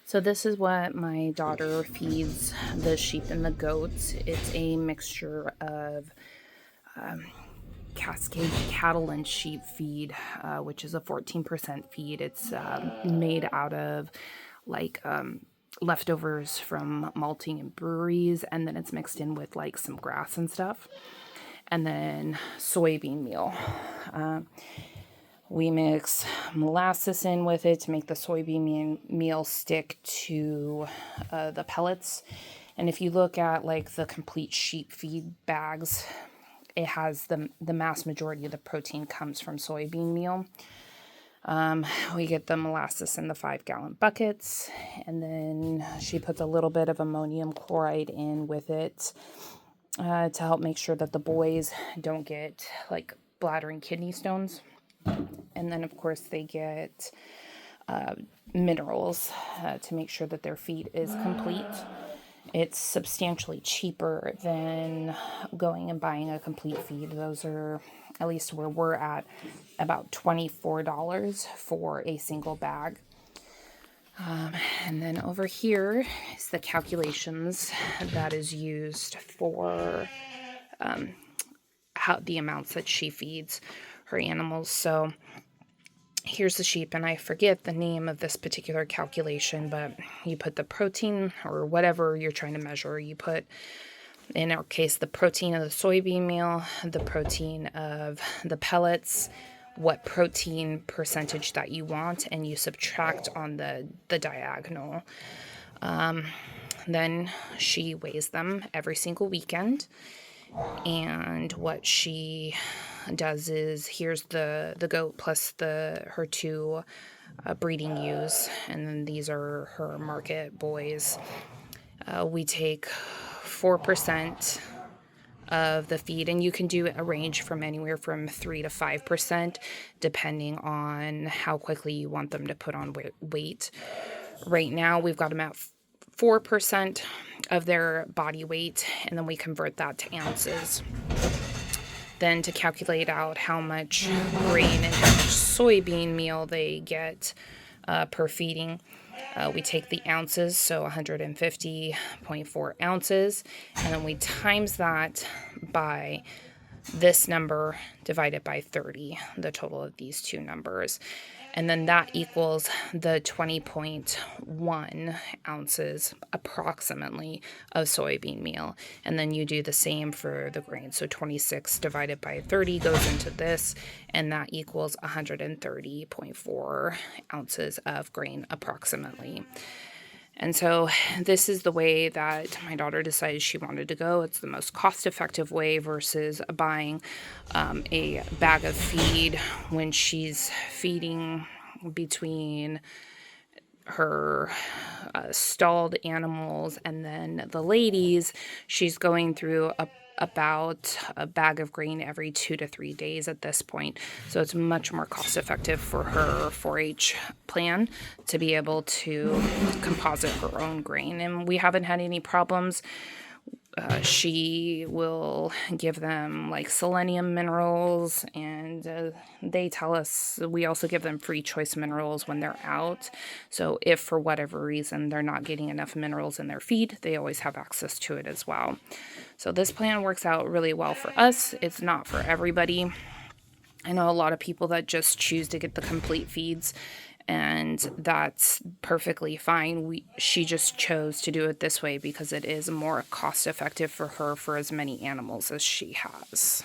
So this is what my daughter feeds the sheep and the goats. It's a mixture of Cascade cattle and sheep feed, which is a 14% feed. It's made out of like leftovers from malting and breweries, and then it's mixed in with like some grass and stuff. And then soybean meal. We mix molasses in with it to make the soybean meal stick to the pellets. And if you look at like the complete sheep feed bags, it has the mass majority of the protein comes from soybean meal. We get the molasses in the 5-gallon buckets, and then she puts a little bit of ammonium chloride in with it to help make sure that the boys don't get like bladder and kidney stones. And then, of course, they get minerals to make sure that their feed is complete. It's substantially cheaper than going and buying a complete feed. Those are, at least where we're at, about $24 for a single bag. And then over here is the calculations that is used for how the amounts that she feeds her animals. So here's the sheep, and I forget the name of this particular calculation, but you put the protein or whatever you're trying to measure. You put, in our case, the protein of the soybean meal, the protein of the pellets, what protein percentage that you want, and you subtract on the diagonal. Then she weighs them every single weekend. And what she does is, here's the goat plus her two breeding ewes, and then these are her market boys. We take 4% of the feed, and you can do a range from anywhere from 3 to 5%, depending on how quickly you want them to put on weight. Right now, we've got them at 4% of their body weight, and then we convert that to ounces. Then to calculate out how much grain and how much soybean meal they get per feeding, we take the ounces, so 150.4 ounces, and then we times that by this number divided by 30, the total of these two numbers. And then that equals the 20.1 ounces approximately of soybean meal. And then you do the same for the grain. So 26 divided by 30 goes into this, and that equals 130.4 ounces of grain approximately. And so this is the way that my daughter decided she wanted to go. It's the most cost-effective way versus buying a bag of feed when she's feeding between her stalled animals and then the ladies. She's going through about a bag of grain every 2 to 3 days at this point. So it's much more cost effective for her 4-H plan to be able to composite her own grain. And we haven't had any problems. She will give them like selenium minerals, and they tell us we also give them free choice minerals when they're out. So if for whatever reason they're not getting enough minerals in their feed, they always have access to it as well. So this plan works out really well for us. It's not for everybody. I know a lot of people that just choose to get the complete feeds, and that's perfectly fine. She just chose to do it this way because it is more cost effective for her for as many animals as she has.